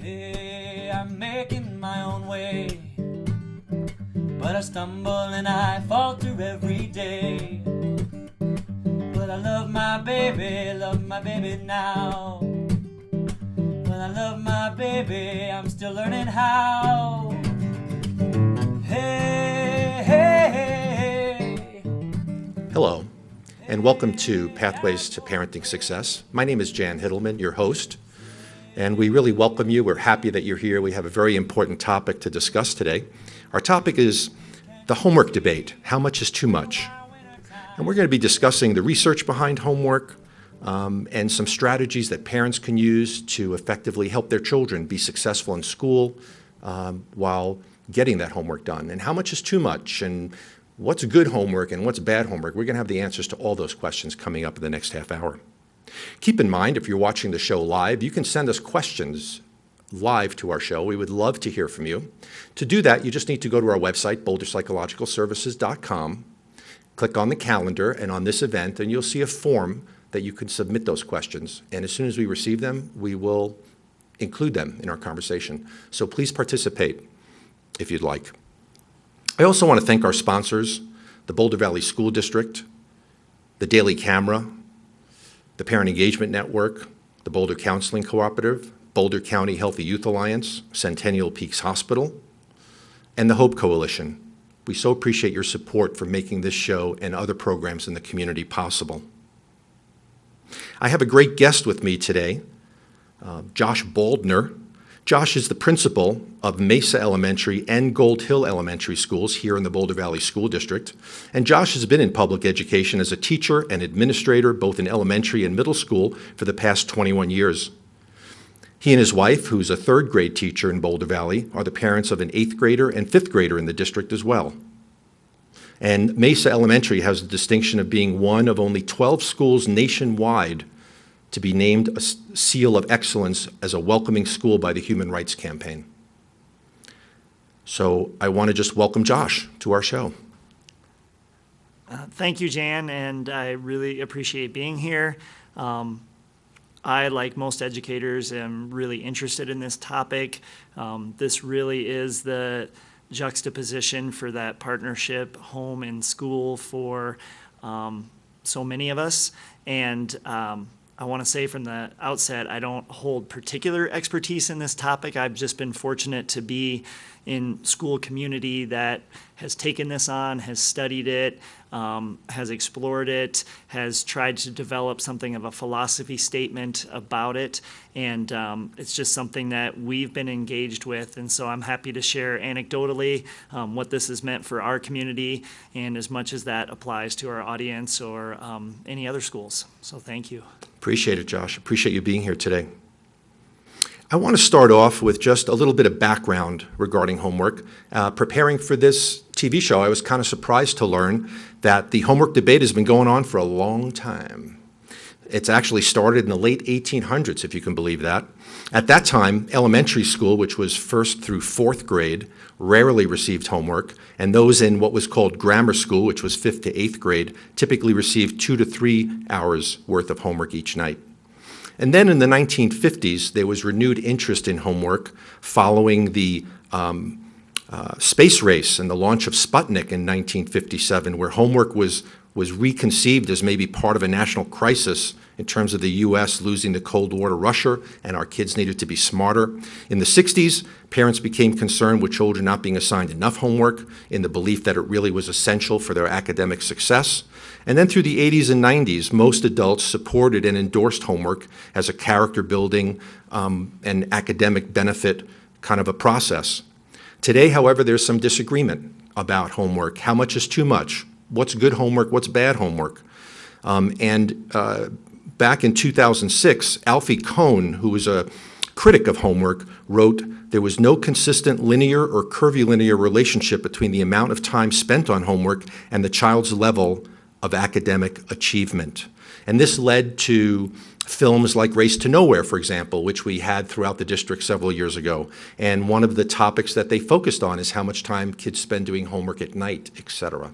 Hey, I'm making my own way, but I stumble and I falter every day. But I love my baby now. Well, I love my baby, I'm still learning how. Hey, hey, hey. Hello, and welcome to Pathways to Parenting Success. My name is Jan Hittleman, your host, and we really welcome you. We're happy that you're here. We have a very important topic to discuss today. Our topic is the homework debate. How much is too much? And we're going to be discussing the research behind homework and some strategies that parents can use to effectively help their children be successful in school while getting that homework done. And how much is too much? And what's good homework and what's bad homework? We're going to have the answers to all those questions coming up in the next half hour. Keep in mind, if you're watching the show live, you can send us questions live to our show. We would love to hear from you. To do that, you just need to go to our website, boulderpsychologicalservices.com, click on the calendar and on this event, and you'll see a form that you can submit those questions. And as soon as we receive them, we will include them in our conversation. So please participate if you'd like. I also want to thank our sponsors, the Boulder Valley School District, the Daily Camera, the Parent Engagement Network, the Boulder Counseling Cooperative, Boulder County Healthy Youth Alliance, Centennial Peaks Hospital, and the Hope Coalition. We so appreciate your support for making this show and other programs in the community possible. I have a great guest with me today, Josh Baldner. Josh is the principal of Mesa Elementary and Gold Hill Elementary Schools here in the Boulder Valley School District. And Josh has been in public education as a teacher and administrator, both in elementary and middle school, for the past 21 years. He and his wife, who's a third grade teacher in Boulder Valley, are the parents of an 8th grader and 5th grader in the district as well. And Mesa Elementary has the distinction of being one of only 12 schools nationwide to be named a seal of excellence as a welcoming school by the Human Rights Campaign. So I want to just welcome Josh to our show. Thank you, Jan, and I really appreciate being here. I, like most educators, am really interested in this topic. This really is the juxtaposition for that partnership, home and school, for so many of us. And I want to say from the outset, I don't hold particular expertise in this topic. I've just been fortunate to be in school community that has taken this on, has studied it, has explored it, has tried to develop something of a philosophy statement about it, and it's just something that we've been engaged with. And so I'm happy to share anecdotally what this has meant for our community, and as much as that applies to our audience or any other schools. So thank you. Appreciate it, Josh. Appreciate you being here today. I want to start off with just a little bit of background regarding homework. Preparing for this TV show, I was kind of surprised to learn that the homework debate has been going on for a long time. It's actually started in the late 1800s, if you can believe that. At that time, elementary school, which was 1st through 4th grade, rarely received homework, and those in what was called grammar school, which was 5th to 8th grade, typically received 2 to 3 hours worth of homework each night. And then in the 1950s, there was renewed interest in homework following the space race and the launch of Sputnik in 1957, where homework was reconceived as maybe part of a national crisis in terms of the U.S. losing the Cold War to Russia, and our kids needed to be smarter. In the 60s, parents became concerned with children not being assigned enough homework in the belief that it really was essential for their academic success. And then through the 80s and 90s, most adults supported and endorsed homework as a character building and academic benefit kind of a process. Today, however, there's some disagreement about homework. How much is too much? What's good homework? What's bad homework? Back in 2006, Alfie Kohn, who was a critic of homework, wrote, "There was no consistent linear or curvilinear relationship between the amount of time spent on homework and the child's level of academic achievement." And this led to films like Race to Nowhere, for example, which we had throughout the district several years ago. And one of the topics that they focused on is how much time kids spend doing homework at night, etc.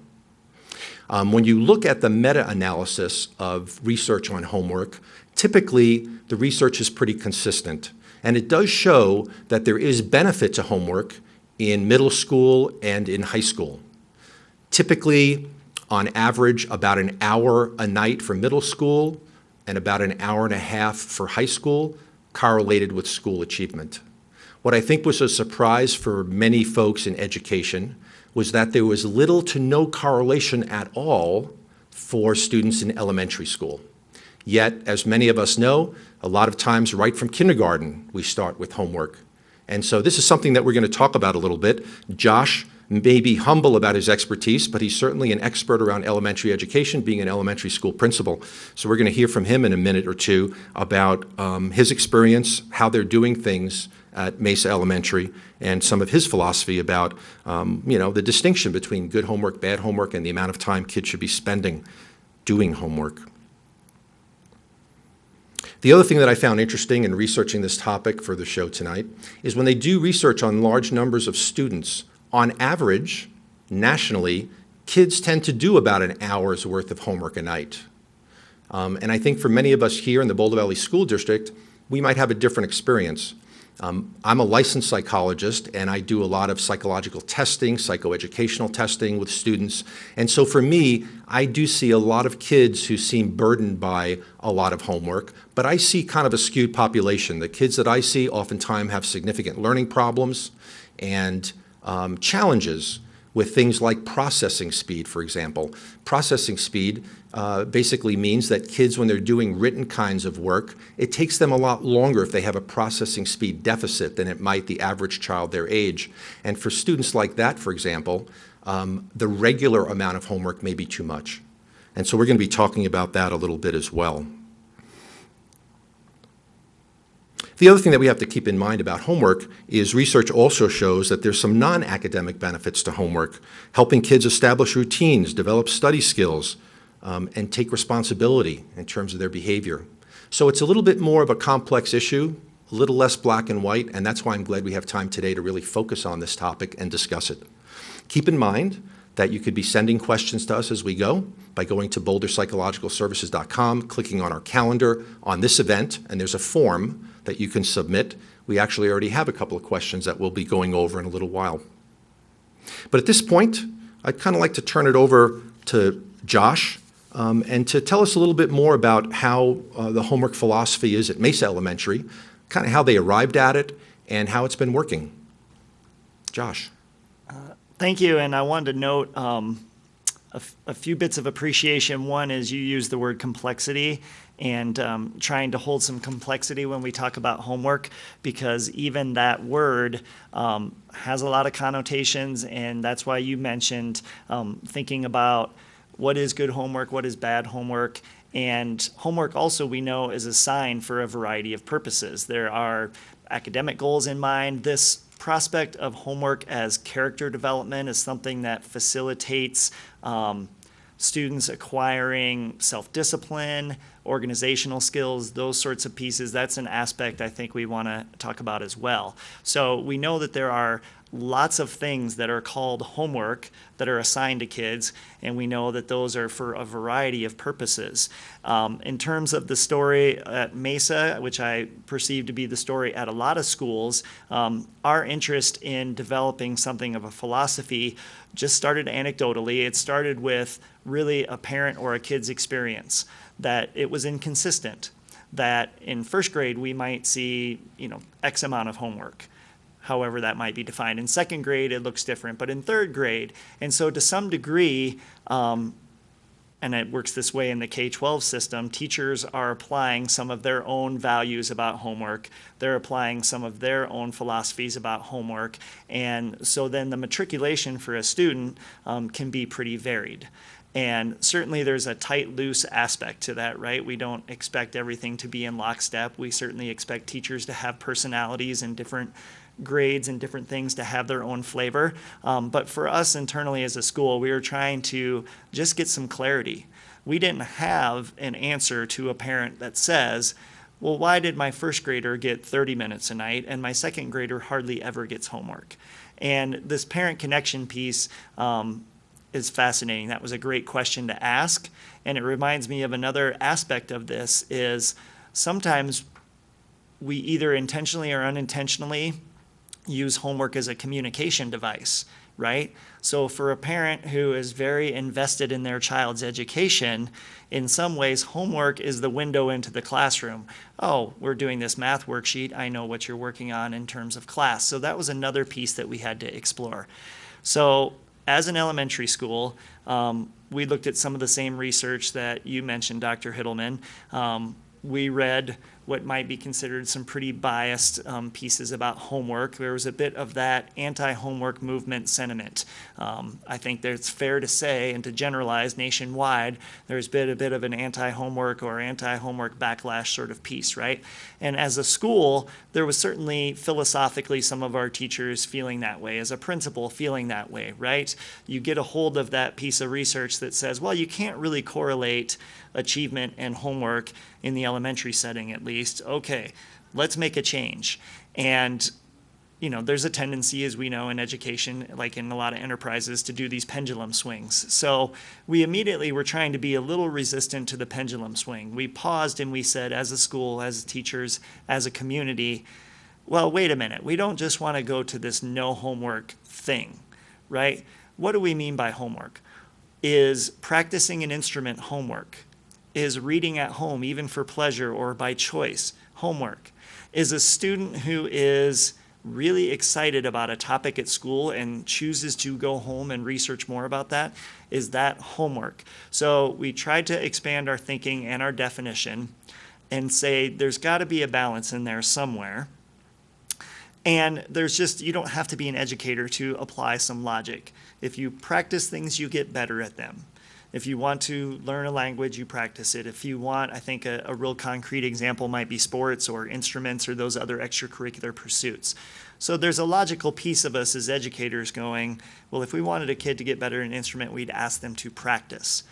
When you look at the meta-analysis of research on homework, typically the research is pretty consistent. And it does show that there is benefit to homework in middle school and in high school. Typically, on average, about an hour a night for middle school and about an hour and a half for high school, correlated with school achievement. What I think was a surprise for many folks in education was that there was little to no correlation at all for students in elementary school. Yet, as many of us know, a lot of times right from kindergarten, we start with homework. And so this is something that we're going to talk about a little bit. Josh may be humble about his expertise, but he's certainly an expert around elementary education, being an elementary school principal. So we're going to hear from him in a minute or two about his experience, how they're doing things at Mesa Elementary, and some of his philosophy about the distinction between good homework, bad homework, and the amount of time kids should be spending doing homework. The other thing that I found interesting in researching this topic for the show tonight is when they do research on large numbers of students, on average, nationally, kids tend to do about an hour's worth of homework a night. And I think for many of us here in the Boulder Valley School District, we might have a different experience. I'm a licensed psychologist, and I do a lot of psychological testing, psychoeducational testing with students. And so for me, I do see a lot of kids who seem burdened by a lot of homework, but I see kind of a skewed population. The kids that I see oftentimes have significant learning problems and challenges with things like processing speed, for example. Processing speed basically means that kids, when they're doing written kinds of work, it takes them a lot longer if they have a processing speed deficit than it might the average child their age. And for students like that, for example, the regular amount of homework may be too much. And so we're going to be talking about that a little bit as well. The other thing that we have to keep in mind about homework is research also shows that there's some non-academic benefits to homework, helping kids establish routines, develop study skills, and take responsibility in terms of their behavior. So it's a little bit more of a complex issue, a little less black and white, and that's why I'm glad we have time today to really focus on this topic and discuss it. Keep in mind that you could be sending questions to us as we go by going to boulderpsychologicalservices.com, clicking on our calendar on this event, and there's a form that you can submit. We actually already have a couple of questions that we'll be going over in a little while. But at this point, I'd kind of like to turn it over to Josh and to tell us a little bit more about how the homework philosophy is at Mesa Elementary, kind of how they arrived at it, and how it's been working. Josh. Thank you, and I wanted to note a few bits of appreciation. One is you used the word complexity, and trying to hold some complexity when we talk about homework, because even that word has a lot of connotations, and that's why you mentioned thinking about what is good homework, what is bad homework. And homework also, we know, is assigned for a variety of purposes. There are academic goals in mind. This prospect of homework as character development is something that facilitates students acquiring self-discipline, organizational skills, those sorts of pieces. That's an aspect I think we want to talk about as well. So we know that there are lots of things that are called homework that are assigned to kids, and we know that those are for a variety of purposes. In terms of the story at Mesa, which I perceive to be the story at a lot of schools, our interest in developing something of a philosophy just started anecdotally. It started with really a parent or a kid's experience, that it was inconsistent, that in first grade we might see, X amount of homework, however that might be defined. In second grade, it looks different, but in third grade. And so to some degree, and it works this way in the K-12 system, teachers are applying some of their own values about homework. They're applying some of their own philosophies about homework. And so then the matriculation for a student can be pretty varied. And certainly there's a tight, loose aspect to that, right? We don't expect everything to be in lockstep. We certainly expect teachers to have personalities and different grades and different things to have their own flavor. But for us internally as a school, we were trying to just get some clarity. We didn't have an answer to a parent that says, well, why did my first grader get 30 minutes a night and my second grader hardly ever gets homework? And this parent connection piece is fascinating. That was a great question to ask. And it reminds me of another aspect of this is sometimes we either intentionally or unintentionally use homework as a communication device, right? So for a parent who is very invested in their child's education, in some ways, homework is the window into the classroom. Oh, we're doing this math worksheet. I know what you're working on in terms of class. So that was another piece that we had to explore. So as an elementary school, we looked at some of the same research that you mentioned, Dr. Hittleman. We read what might be considered some pretty biased pieces about homework. There was a bit of that anti-homework movement sentiment. I think that it's fair to say and to generalize nationwide, there's been a bit of an anti-homework or anti-homework backlash sort of piece, right? And as a school, there was certainly philosophically some of our teachers feeling that way, as a principal feeling that way, right? You get a hold of that piece of research that says, well, you can't really correlate achievement and homework in the elementary setting, at least. Okay, let's make a change. And there's a tendency, as we know in education, like in a lot of enterprises, to do these pendulum swings. So we immediately were trying to be a little resistant to the pendulum swing. We paused and we said, as a school, as teachers, as a community, well, wait a minute. We don't just want to go to this no homework thing, right? What do we mean by homework? Is practicing an instrument homework? Is reading at home, even for pleasure or by choice, homework? Is a student who is really excited about a topic at school and chooses to go home and research more about that, is that homework? So we tried to expand our thinking and our definition and say there's got to be a balance in there somewhere. And you don't have to be an educator to apply some logic. If you practice things, you get better at them. If you want to learn a language, you practice it. If you want, I think a real concrete example might be sports or instruments or those other extracurricular pursuits. So there's a logical piece of us as educators going, well, if we wanted a kid to get better at an instrument, we'd ask them to practice.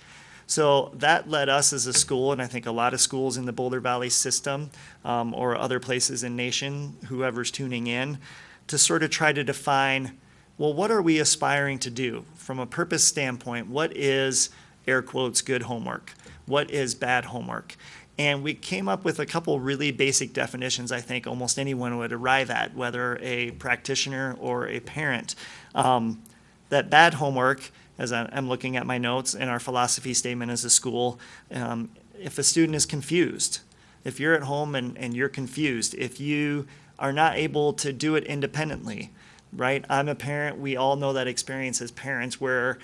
So that led us as a school, and I think a lot of schools in the Boulder Valley system or other places in nation, whoever's tuning in, to sort of try to define, well, what are we aspiring to do? From a purpose standpoint, what is, air quotes, good homework? What is bad homework? And we came up with a couple really basic definitions I think almost anyone would arrive at, whether a practitioner or a parent. That bad homework, as I'm looking at my notes in our philosophy statement as a school, if a student is confused, if you're at home and you're confused, if you are not able to do it independently, right? I'm a parent. We all know that experience as parents where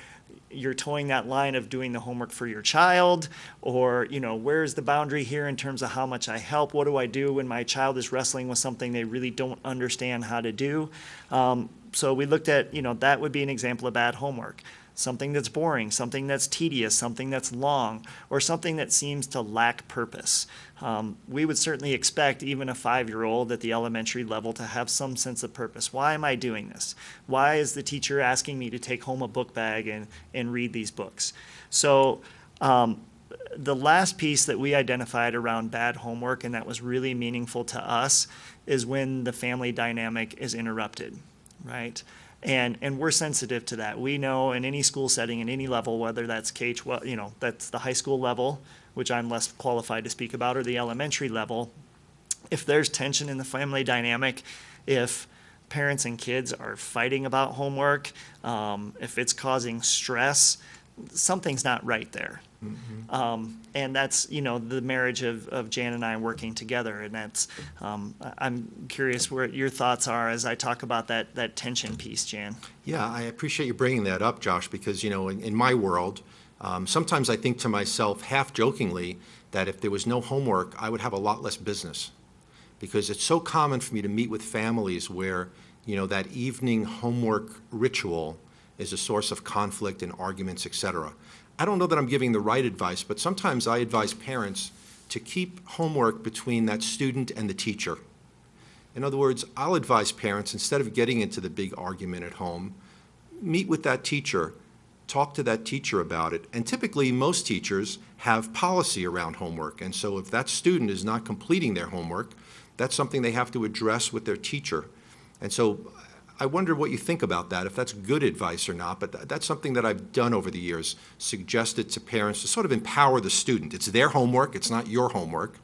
you're towing that line of doing the homework for your child, or, where's the boundary here in terms of how much I help? What do I do when my child is wrestling with something they really don't understand how to do? So we looked at, that would be an example of bad homework. Something that's boring, something that's tedious, something that's long, or something that seems to lack purpose. We would certainly expect even a 5-year-old at the elementary level to have some sense of purpose. Why am I doing this? Why is the teacher asking me to take home a book bag and read these books? So the last piece that we identified around bad homework, and that was really meaningful to us, is when the family dynamic is interrupted, right? And we're sensitive to that. We know in any school setting, in any level, whether that's K-12, that's the high school level, which I'm less qualified to speak about, or the elementary level, if there's tension in the family dynamic, if parents and kids are fighting about homework, if it's causing stress, something's not right there. Mm-hmm. And that's, the marriage of Jan and I working together. And that's, I'm curious where your thoughts are as I talk about that tension piece, Jan. Yeah, I appreciate you bringing that up, Josh, because, in my world, sometimes I think to myself, half jokingly, that if there was no homework, I would have a lot less business. Because it's so common for me to meet with families where, that evening homework ritual is a source of conflict and arguments, etc. I don't know that I'm giving the right advice, but sometimes I advise parents to keep homework between that student and the teacher. In other words, I'll advise parents, instead of getting into the big argument at home, meet with that teacher, talk to that teacher about it. And typically, most teachers have policy around homework. And so if that student is not completing their homework, that's something they have to address with their teacher. And so I wonder what you think about that, if that's good advice or not, but that's something that I've done over the years, suggested to parents to sort of empower the student. It's their homework, it's not your homework,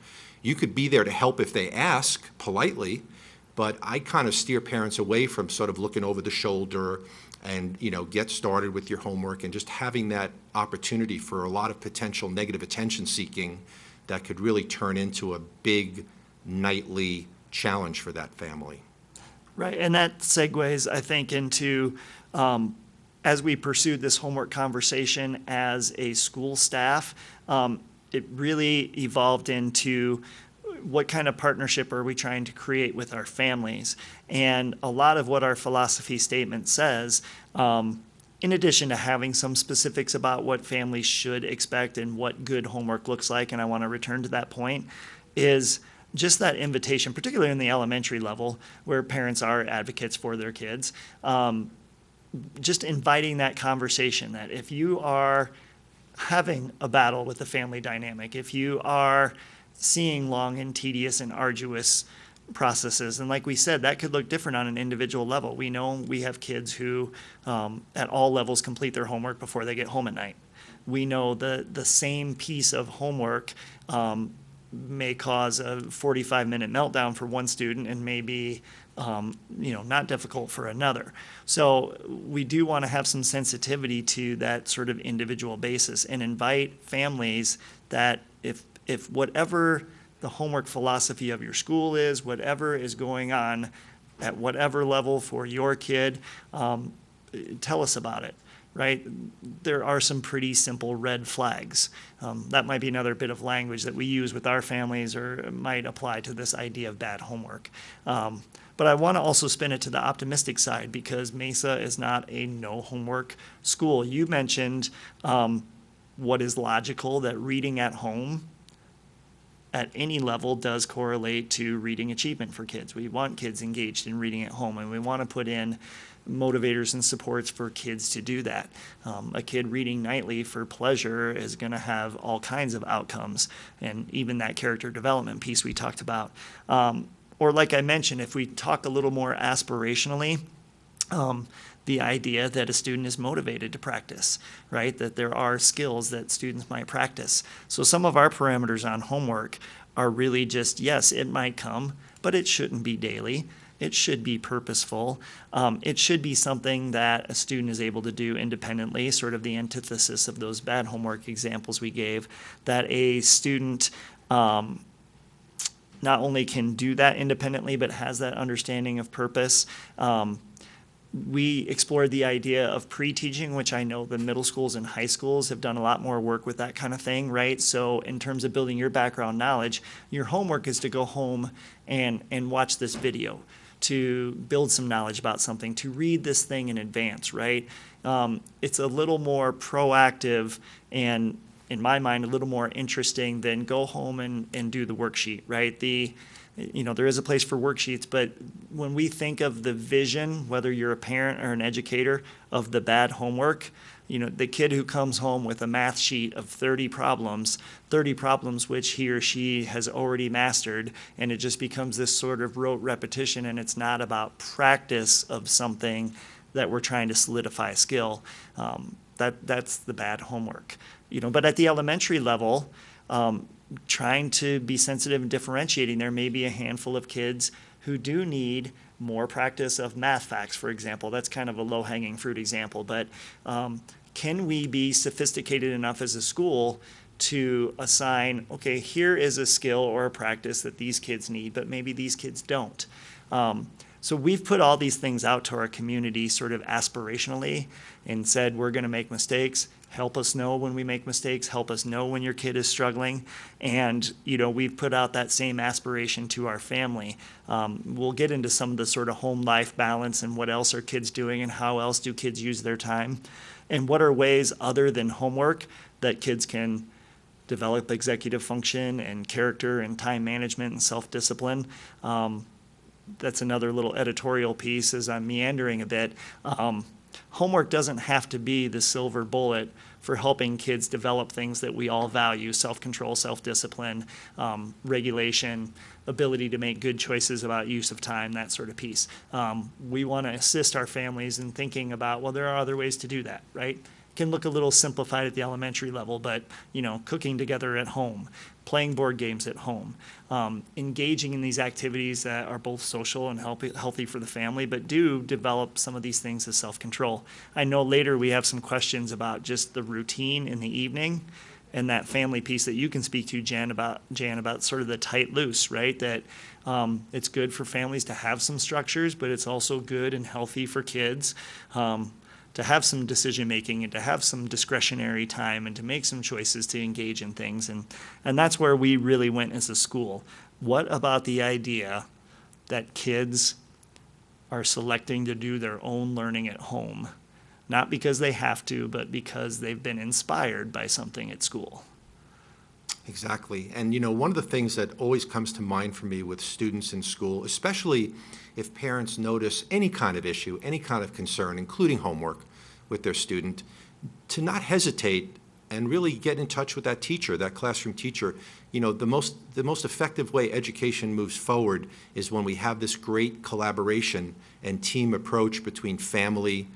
You could be there to help if they ask politely, but I kind of steer parents away from sort of looking over the shoulder and, get started with your homework and just having that opportunity for a lot of potential negative attention seeking that could really turn into a big nightly challenge for that family. Right, and that segues, I think, into as we pursued this homework conversation as a school staff, it really evolved into what kind of partnership are we trying to create with our families? And a lot of what our philosophy statement says, in addition to having some specifics about what families should expect and what good homework looks like, and I want to return to that point, is just that invitation, particularly in the elementary level where parents are advocates for their kids, just inviting that conversation that if you are having a battle with the family dynamic, if you are seeing long and tedious and arduous processes, and like we said, that could look different on an individual level. We know we have kids who at all levels complete their homework before they get home at night. We know the same piece of homework may cause a 45-minute meltdown for one student and may be not difficult for another. So we do want to have some sensitivity to that sort of individual basis and invite families that if whatever the homework philosophy of your school is, whatever is going on at whatever level for your kid, tell us about it. Right? There are some pretty simple red flags. That might be another bit of language that we use with our families or might apply to this idea of bad homework. But I want to also spin it to the optimistic side because Mesa is not a no homework school. You mentioned what is logical, that reading at home at any level does correlate to reading achievement for kids. We want kids engaged in reading at home, and we want to put in motivators and supports for kids to do that. A kid reading nightly for pleasure is going to have all kinds of outcomes, and even that character development piece we talked about. Or like I mentioned, if we talk a little more aspirationally, the idea that a student is motivated to practice, right? That there are skills that students might practice. So some of our parameters on homework are really just, yes, it might come, but it shouldn't be daily. It should be purposeful. It should be something that a student is able to do independently, sort of the antithesis of those bad homework examples we gave, that a student not only can do that independently, but has that understanding of purpose. We explored the idea of pre-teaching, which I know the middle schools and high schools have done a lot more work with that kind of thing, right? So in terms of building your background knowledge, your homework is to go home and watch this video, to build some knowledge about something, to read this thing in advance, right? It's a little more proactive and, in my mind, a little more interesting than go home and do the worksheet, right? There is a place for worksheets, but when we think of the vision, whether you're a parent or an educator, of the bad homework, the kid who comes home with a math sheet of 30 problems which he or she has already mastered, and it just becomes this sort of rote repetition, and it's not about practice of something that we're trying to solidify a skill. That's the bad homework. But at the elementary level, trying to be sensitive and differentiating, there may be a handful of kids who do need more practice of math facts, for example. That's kind of a low-hanging fruit example, but can we be sophisticated enough as a school to assign, okay, here is a skill or a practice that these kids need, but maybe these kids don't. So we've put all these things out to our community sort of aspirationally and said, we're going to make mistakes. Help us know when we make mistakes. Help us know when your kid is struggling. And, we've put out that same aspiration to our family. We'll get into some of the sort of home life balance and what else are kids doing and how else do kids use their time. And what are ways other than homework that kids can develop executive function and character and time management and self-discipline. That's another little editorial piece as I'm meandering a bit. Homework doesn't have to be the silver bullet for helping kids develop things that we all value: self-control, self-discipline, regulation, ability to make good choices about use of time, that sort of piece. We want to assist our families in thinking about, well, there are other ways to do that, right? can look a little simplified at the elementary level, but, cooking together at home, playing board games at home, engaging in these activities that are both social and healthy for the family, but do develop some of these things as self-control. I know later we have some questions about just the routine in the evening and that family piece that you can speak to, Jan, about sort of the tight loose, right? That it's good for families to have some structures, but it's also good and healthy for kids to have some decision making and to have some discretionary time and to make some choices to engage in things. And that's where we really went as a school. What about the idea that kids are selecting to do their own learning at home? Not because they have to, but because they've been inspired by something at school. Exactly. And one of the things that always comes to mind for me with students in school, especially if parents notice any kind of issue, any kind of concern, including homework with their student, to not hesitate and really get in touch with that teacher, that classroom teacher. The most effective way education moves forward is when we have this great collaboration and team approach between family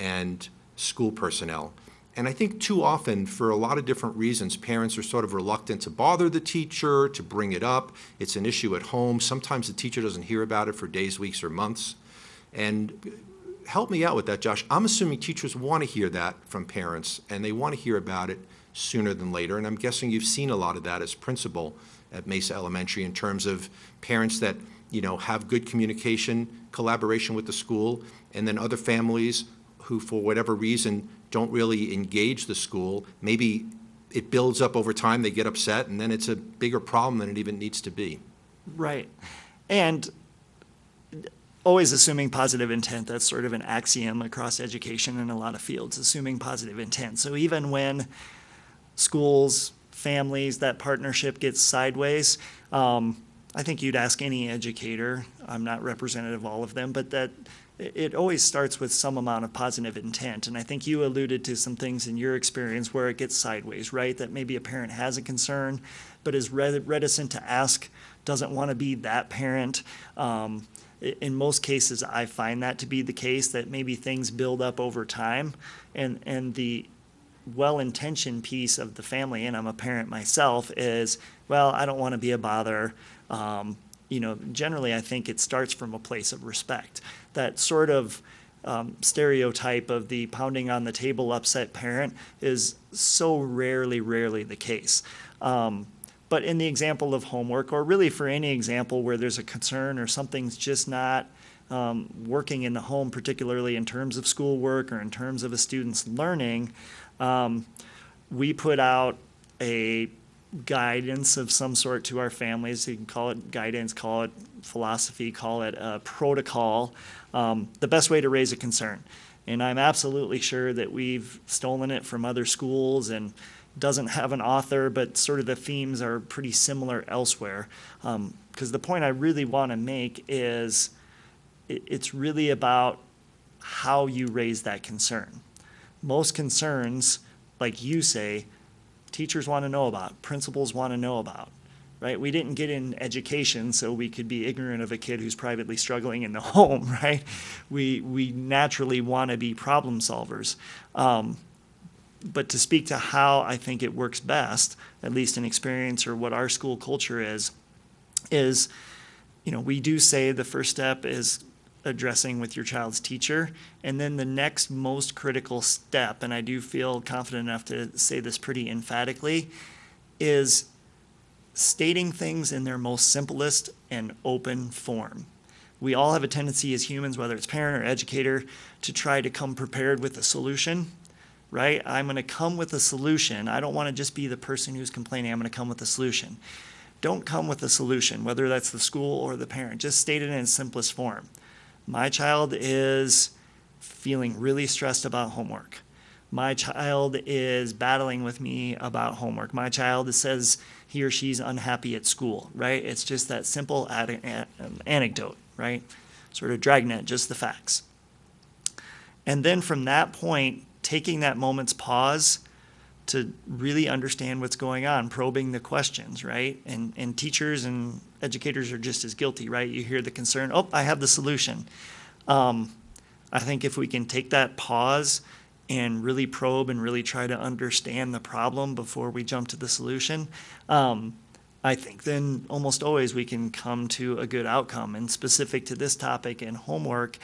and school personnel. And I think too often, for a lot of different reasons, parents are sort of reluctant to bother the teacher, to bring it up. It's an issue at home. Sometimes the teacher doesn't hear about it for days, weeks, or months. And help me out with that, Josh. I'm assuming teachers want to hear that from parents, and they want to hear about it sooner than later. And I'm guessing you've seen a lot of that as principal at Mesa Elementary in terms of parents that, have good communication, collaboration with the school, and then other families who, for whatever reason, don't really engage the school. Maybe it builds up over time, they get upset, and then it's a bigger problem than it even needs to be. Right. And always assuming positive intent. That's sort of an axiom across education in a lot of fields, assuming positive intent. So even when schools, families, that partnership gets sideways, I think you'd ask any educator, I'm not representative of all of them, but that it always starts with some amount of positive intent. And I think you alluded to some things in your experience where it gets sideways, right? That maybe a parent has a concern, but is reticent to ask, doesn't want to be that parent. In most cases, I find that to be the case, that maybe things build up over time. And the well-intentioned piece of the family, and I'm a parent myself, is, well, I don't want to be a bother. Generally, I think it starts from a place of respect. That sort of stereotype of the pounding on the table upset parent is so rarely the case. But in the example of homework, or really for any example where there's a concern or something's just not working in the home, particularly in terms of schoolwork or in terms of a student's learning, we put out a guidance of some sort to our families. You can call it guidance, call it philosophy, call it a protocol, the best way to raise a concern. And I'm absolutely sure that we've stolen it from other schools and doesn't have an author, but sort of the themes are pretty similar elsewhere. Because the point I really want to make is it's really about how you raise that concern. Most concerns, like you say, teachers want to know about, principals want to know about, right? We didn't get in education so we could be ignorant of a kid who's privately struggling in the home, right? We naturally want to be problem solvers. But to speak to how I think it works best, at least in experience or what our school culture is, we do say the first step is addressing with your child's teacher. And then the next most critical step, and I do feel confident enough to say this pretty emphatically, is stating things in their most simplest and open form. We all have a tendency as humans, whether it's parent or educator, to try to come prepared with a solution, right? I'm going to come with a solution. I don't want to just be the person who's complaining. I'm going to come with a solution. Don't come with a solution, whether that's the school or the parent. Just state it in its simplest form. My child is feeling really stressed about homework. My child is battling with me about homework. My child says he or she's unhappy at school, right? It's just that simple anecdote, right? Sort of dragnet, just the facts. And then from that point, taking that moment's pause to really understand what's going on, probing the questions, right? And teachers and educators are just as guilty, right? You hear the concern, oh, I have the solution. I think if we can take that pause and really probe and really try to understand the problem before we jump to the solution, I think then almost always we can come to a good outcome. And specific to this topic and homework,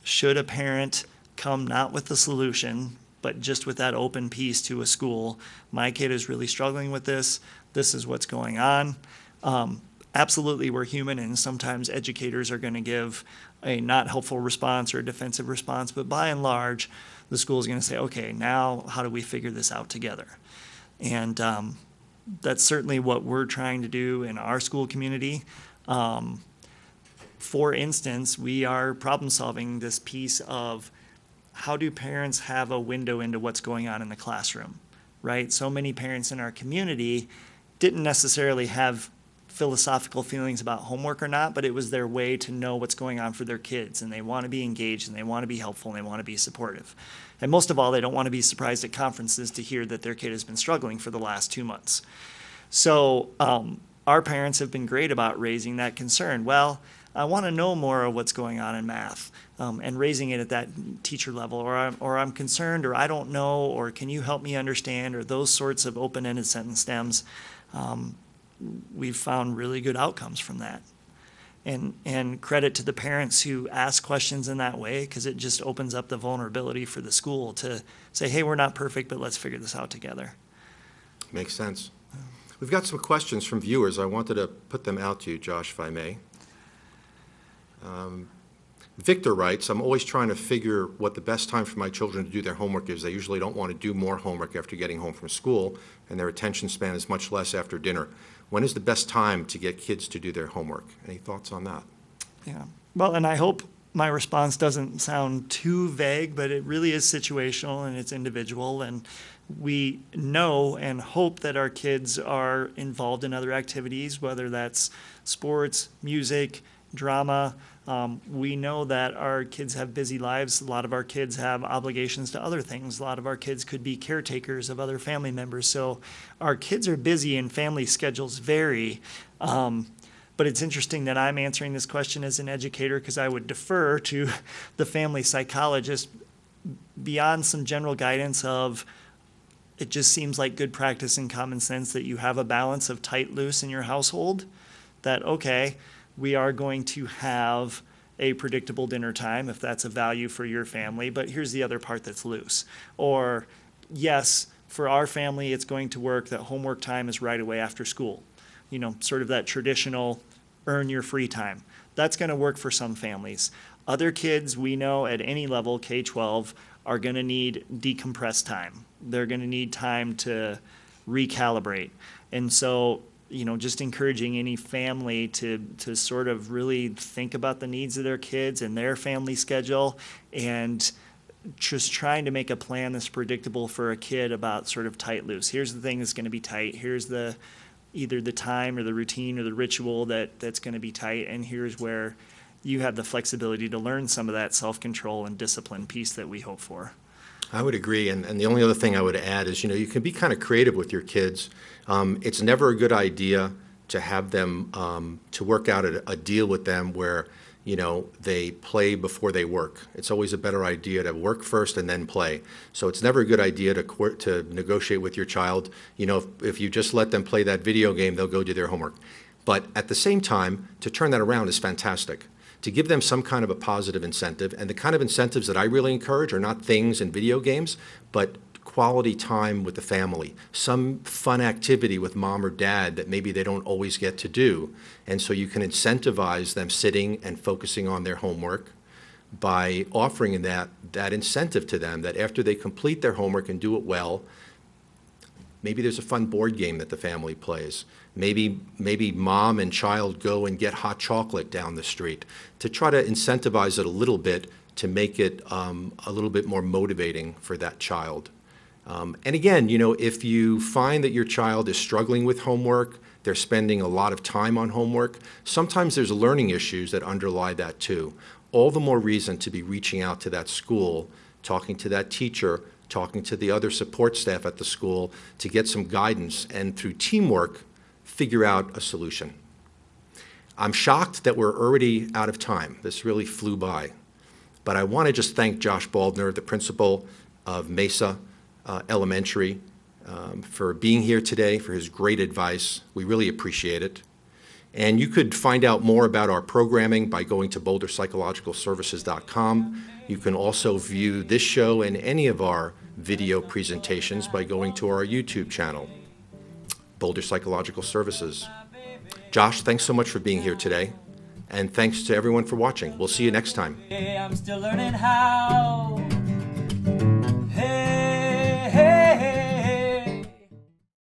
should a parent come not with the solution, but just with that open piece to a school, my kid is really struggling with this, this is what's going on. Absolutely, we're human, and sometimes educators are going to give a not helpful response or a defensive response, but by and large, the school is going to say, okay, now how do we figure this out together? And that's certainly what we're trying to do in our school community. For instance, we are problem solving this piece of how do parents have a window into what's going on in the classroom, right? So many parents in our community didn't necessarily have philosophical feelings about homework or not, but it was their way to know what's going on for their kids, and they want to be engaged, and they want to be helpful, and they want to be supportive. And most of all, they don't want to be surprised at conferences to hear that their kid has been struggling for the last 2 months. So our parents have been great about raising that concern. Well, I want to know more of what's going on in math, and raising it at that teacher level, or I'm concerned, or I don't know, or can you help me understand, or those sorts of open-ended sentence stems. We've found really good outcomes from that. And credit to the parents who ask questions in that way, because it just opens up the vulnerability for the school to say, hey, we're not perfect, but let's figure this out together. Makes sense. We've got some questions from viewers. I wanted to put them out to you, Josh, if I may. Victor writes, I'm always trying to figure what the best time for my children to do their homework is. They usually don't want to do more homework after getting home from school, and their attention span is much less after dinner. When is the best time to get kids to do their homework? Any thoughts on that? Yeah. Well, and I hope my response doesn't sound too vague, but it really is situational and it's individual. And we know and hope that our kids are involved in other activities, whether that's sports, music, drama. We know that our kids have busy lives. A lot of our kids have obligations to other things. A lot of our kids could be caretakers of other family members. So our kids are busy and family schedules vary. But it's interesting that I'm answering this question as an educator, because I would defer to the family psychologist beyond some general guidance of it just seems like good practice and common sense that you have a balance of tight, loose in your household. That, okay, we are going to have a predictable dinner time if that's a value for your family, but here's the other part that's loose. Or, yes, for our family, it's going to work that homework time is right away after school. You know, sort of that traditional earn your free time. That's going to work for some families. Other kids we know at any level, K-12, are going to need decompressed time. They're going to need time to recalibrate. And so, you know, just encouraging any family to sort of really think about the needs of their kids and their family schedule, and just trying to make a plan that's predictable for a kid about sort of tight loose. Here's the thing that's going to be tight. Here's either the time or the routine or the ritual that's going to be tight, and here's where you have the flexibility to learn some of that self-control and discipline piece that we hope for. I would agree, and the only other thing I would add is, you know, you can be kind of creative with your kids. It's never a good idea to have them, to work out a deal with them where, you know, they play before they work. It's always a better idea to work first and then play. So it's never a good idea to negotiate with your child. You know, if you just let them play that video game, they'll go do their homework. But at the same time, to turn that around is fantastic. To give them some kind of a positive incentive, and the kind of incentives that I really encourage are not things in video games, but quality time with the family, some fun activity with mom or dad that maybe they don't always get to do. And so you can incentivize them sitting and focusing on their homework by offering that incentive to them, that after they complete their homework and do it well, maybe there's a fun board game that the family plays. Maybe mom and child go and get hot chocolate down the street, to try to incentivize it a little bit, to make it a little bit more motivating for that child. And again, you know, if you find that your child is struggling with homework, they're spending a lot of time on homework, sometimes there's learning issues that underlie that too. All the more reason to be reaching out to that school, talking to that teacher, talking to the other support staff at the school to get some guidance, and through teamwork, figure out a solution. I'm shocked that we're already out of time. This really flew by. But I want to just thank Josh Baldner, the principal of Mesa Elementary, for being here today, for his great advice. We really appreciate it. And you could find out more about our programming by going to boulderpsychologicalservices.com. You can also view this show and any of our video presentations by going to our YouTube channel, Boulder Psychological Services. Josh, thanks so much for being here today. And thanks to everyone for watching. We'll see you next time. I'm still learning how